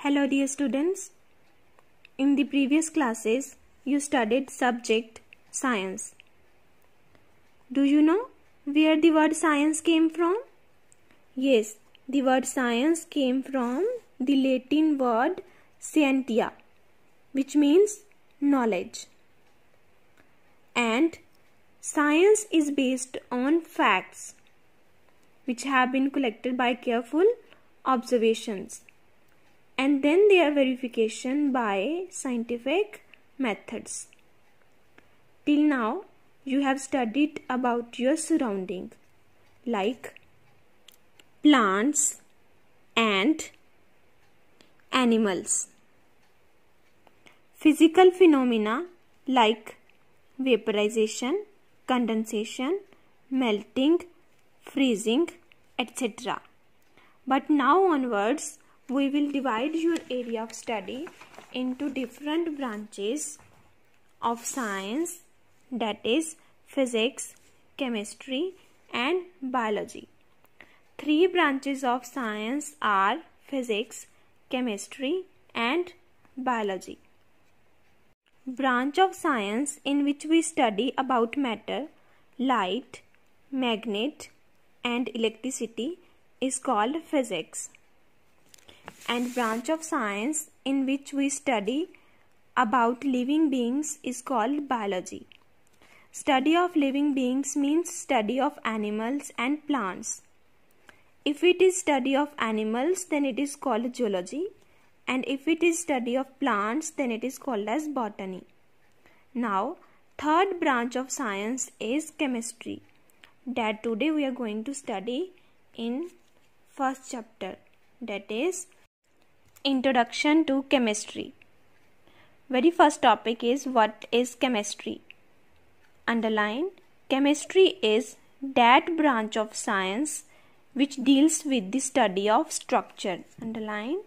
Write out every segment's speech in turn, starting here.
Hello dear students. In the previous classes you studied subject science. Do you know where the word science came from? Yes, the word science came from the Latin word scientia, which means knowledge. And science is based on facts which have been collected by careful observations and then their verification by scientific methods. Till now you have studied about your surrounding like plants and animals, physical phenomena like vaporization, condensation, melting, freezing, etc. But now onwards we will divide your area of study into different branches of science, that is physics, chemistry and biology. Three branches of science are physics, chemistry and biology. Branch of science in which we study about matter, light, magnet and electricity is called physics. And branch of science in which we study about living beings is called biology. Study of living beings means study of animals and plants. If it is study of animals, then it is called zoology, and if it is study of plants, then it is called as botany. Now, third branch of science is chemistry, that today we are going to study in first chapter, that is Introduction to Chemistry. Very first topic is what is chemistry. Underline, chemistry is that branch of science which deals with the study of structure. Underline,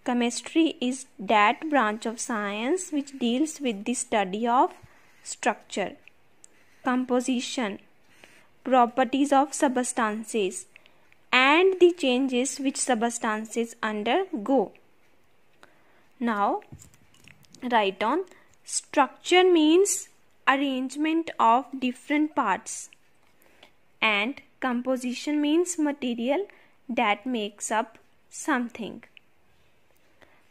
chemistry is that branch of science which deals with the study of structure, composition, properties of substances and the changes which substances undergo. Now write on, structure means arrangement of different parts and composition means material that makes up something.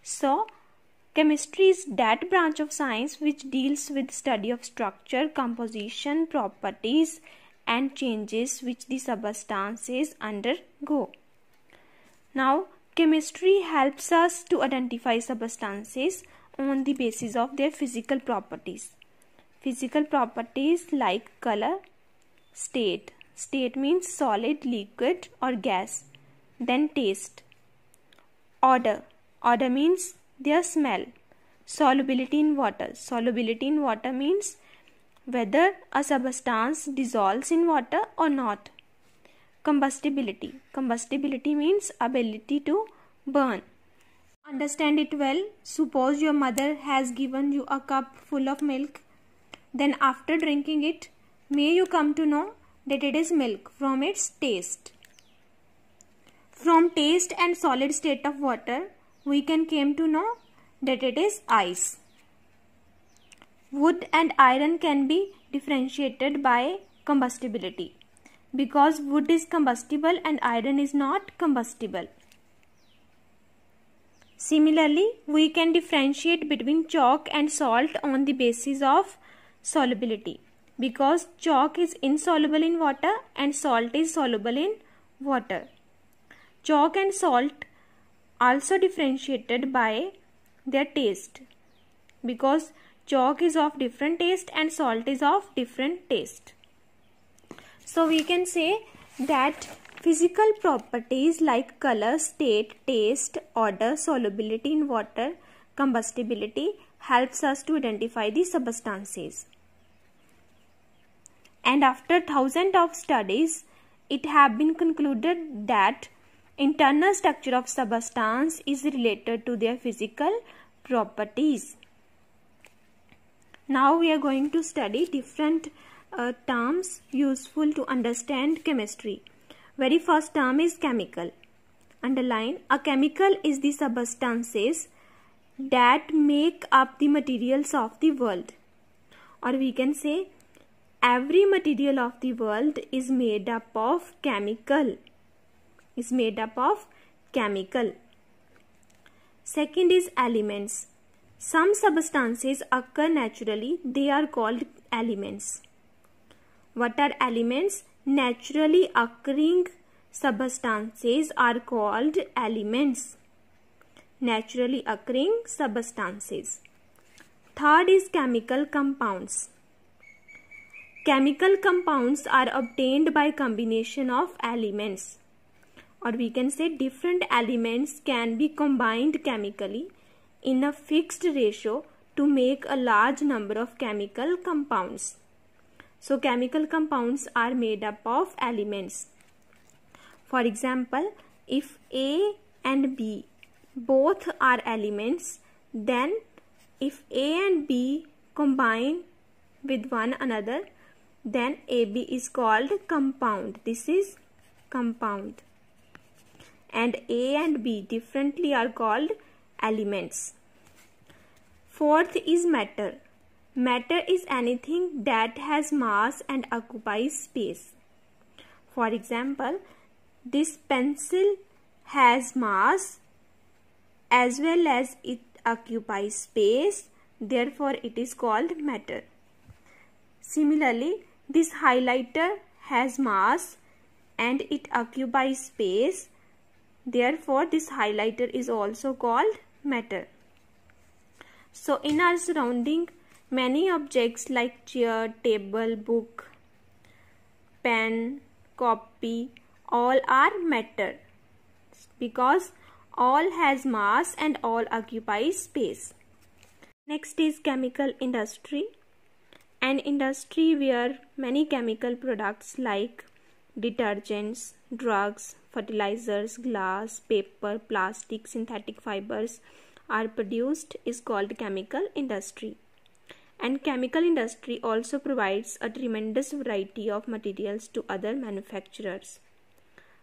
So chemistry is that branch of science which deals with study of structure, composition, properties and changes which the substances undergo. Now, chemistry helps us to identify substances on the basis of their physical properties. Physical properties like color, state. State means solid, liquid or gas. Then taste. Odor. Odor means their smell. Solubility in water. Solubility in water means whether a substance dissolves in water or not. Combustibility. Combustibility means ability to burn. Understand it well. Suppose your mother has given you a cup full of milk. Then after drinking it, may you come to know that it is milk from its taste. From taste and solid state of water, we can came to know that it is ice. Wood and iron can be differentiated by combustibility because wood is combustible and iron is not combustible. Similarly, we can differentiate between chalk and salt on the basis of solubility because chalk is insoluble in water and salt is soluble in water. Chalk and salt also differentiated by their taste because chalk is of different taste and salt is of different taste. So we can say that physical properties like color, state, taste, odor, solubility in water, combustibility helps us to identify the substances. And after thousands of studies, it have been concluded that internal structure of substance is related to their physical properties. Now we are going to study different terms useful to understand chemistry. Very first term is chemical. Underline, a chemical is the substances that make up the materials of the world. Or we can say, every material of the world is made up of chemical. Second is elements. Some substances occur naturally. They are called elements. What are elements? Naturally occurring substances are called elements. Naturally occurring substances. Third is chemical compounds. Chemical compounds are obtained by combination of elements. Or we can say different elements can be combined chemically in a fixed ratio to make a large number of chemical compounds. So chemical compounds are made up of elements. For example, if A and B both are elements, then if A and B combine with one another, then AB is called compound. This is compound. And A and B differently are called elements. Fourth is matter. Matter is anything that has mass and occupies space. For example, this pencil has mass as well as it occupies space, therefore it is called matter. Similarly, this highlighter has mass and it occupies space, therefore this highlighter is also called matter. So in our surrounding, many objects like chair, table, book, pen, copy, all are matter because all has mass and all occupies space. Next is chemical industry. An industry where many chemical products like detergents, drugs, fertilizers, glass, paper, plastic, synthetic fibers are produced is called chemical industry. And chemical industry also provides a tremendous variety of materials to other manufacturers.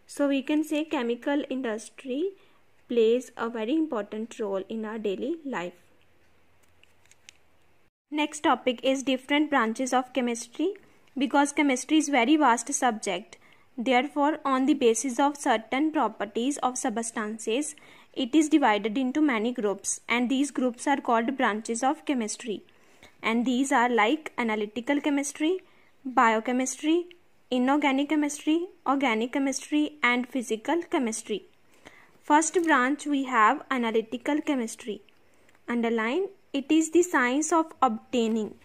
So we can say chemical industry plays a very important role in our daily life. Next topic is different branches of chemistry. Because chemistry is very vast subject, therefore on the basis of certain properties of substances, it is divided into many groups, and these groups are called branches of chemistry. And these are like analytical chemistry, biochemistry, inorganic chemistry, organic chemistry, and physical chemistry. First branch we have analytical chemistry. Underline, it is the science of obtaining,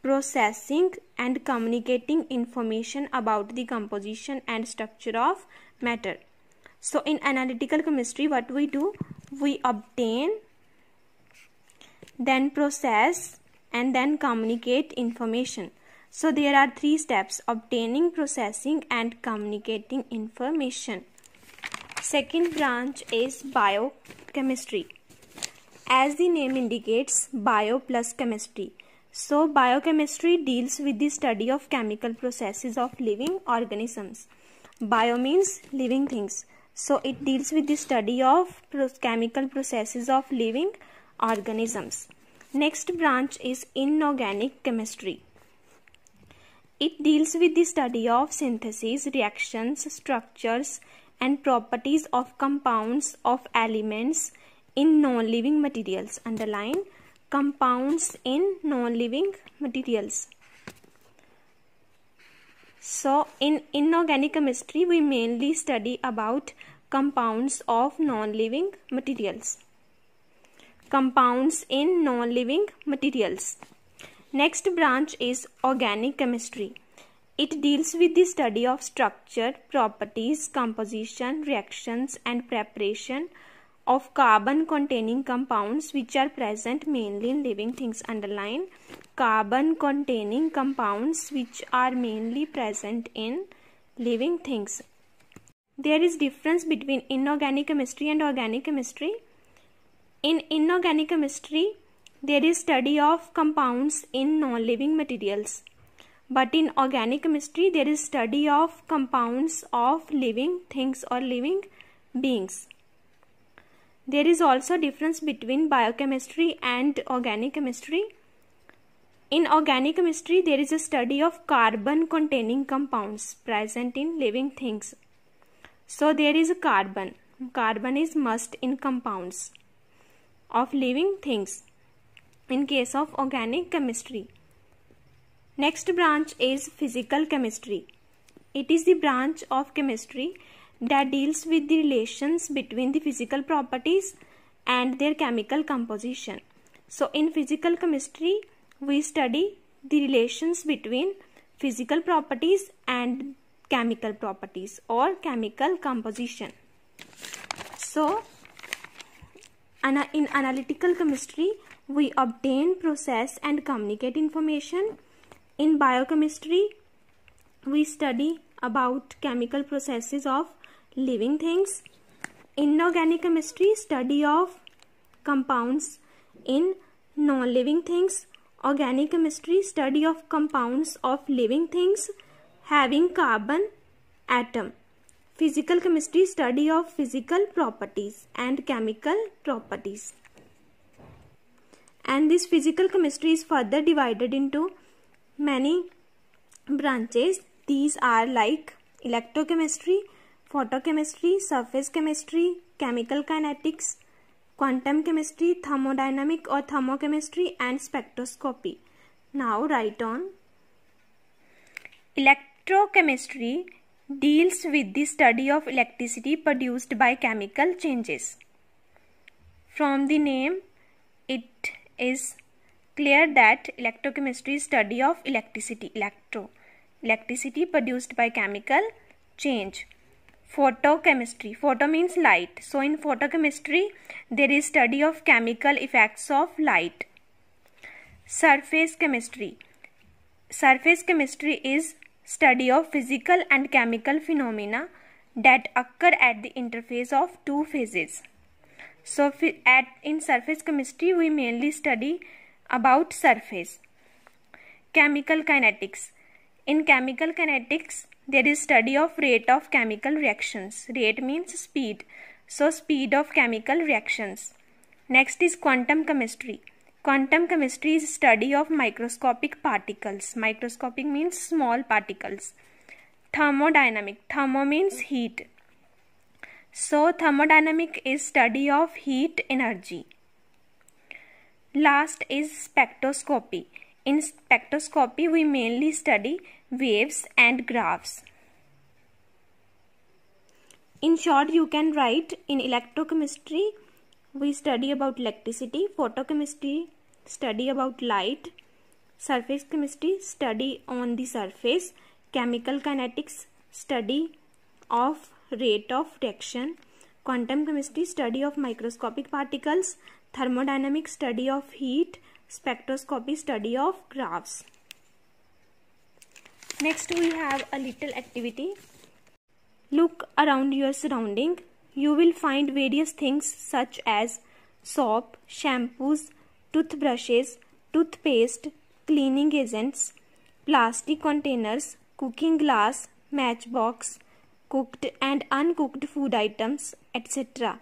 processing, and communicating information about the composition and structure of matter. So in analytical chemistry, what we do? We obtain, then process, and then communicate information. So there are three steps: obtaining, processing, and communicating information. Second branch is biochemistry. As the name indicates, bio plus chemistry. So biochemistry deals with the study of chemical processes of living organisms. Bio means living things. So it deals with the study of chemical processes of living organisms. Next branch is inorganic chemistry. It deals with the study of synthesis, reactions, structures, and properties of compounds of elements in non-living materials. Underline, compounds in non-living materials. So in inorganic chemistry, we mainly study about compounds of non-living materials. Compounds in non-living materials. Next branch is organic chemistry. It deals with the study of structure, properties, composition, reactions, and preparation of carbon-containing compounds which are present mainly in living things. Underline, carbon-containing compounds which are mainly present in living things. There is difference between inorganic chemistry and organic chemistry. In inorganic chemistry, there is study of compounds in non-living materials. But in organic chemistry, there is study of compounds of living things or living beings. There is also difference between biochemistry and organic chemistry. In organic chemistry, there is a study of carbon containing compounds present in living things. So there is a carbon. Carbon is must in compounds of living things in case of organic chemistry. Next branch is physical chemistry. It is the branch of chemistry that deals with the relations between the physical properties and their chemical composition. So in physical chemistry, we study the relations between physical properties and chemical properties or chemical composition. So in analytical chemistry, we obtain, process and communicate information. In biochemistry, we study about chemical processes of living things. In inorganic chemistry, study of compounds in non-living things. Organic chemistry, study of compounds of living things having carbon atom. Physical chemistry, study of physical properties and chemical properties. And this physical chemistry is further divided into many branches. These are like electrochemistry, photochemistry, surface chemistry, chemical kinetics, quantum chemistry, thermodynamic or thermochemistry and spectroscopy. Now write on. Electrochemistry deals with the study of electricity produced by chemical changes. From the name, it is clear that electrochemistry is study of electricity, electricity produced by chemical change. Photochemistry, photo means light. So in photochemistry, there is study of chemical effects of light. Surface chemistry, surface chemistry is study of physical and chemical phenomena that occur at the interface of two phases. So in surface chemistry, we mainly study about surface. Chemical kinetics, in chemical kinetics, there is study of rate of chemical reactions. Rate means speed. So speed of chemical reactions. Next is quantum chemistry. Quantum chemistry is study of microscopic particles. Microscopic means small particles. Thermodynamic. Thermo means heat. So thermodynamic is study of heat energy. Last is spectroscopy. In spectroscopy, we mainly study waves and graphs. In short, you can write in electrochemistry, we study about electricity. Photochemistry, study about light. Surface chemistry, study on the surface. Chemical kinetics, study of rate of reaction. Quantum chemistry, study of microscopic particles. Thermodynamics, study of heat. Spectroscopy, study of graphs. Next we have a little activity. Look around your surrounding. You will find various things such as soap, shampoos, toothbrushes, toothpaste, cleaning agents, plastic containers, cooking glass, matchbox, cooked and uncooked food items, etc.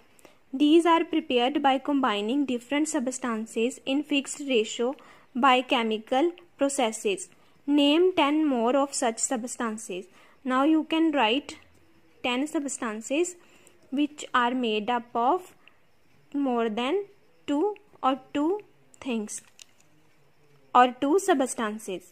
These are prepared by combining different substances in fixed ratio by chemical processes. Name 10 more of such substances. Now you can write 10 substances which are made up of more than 2 things or 2 substances.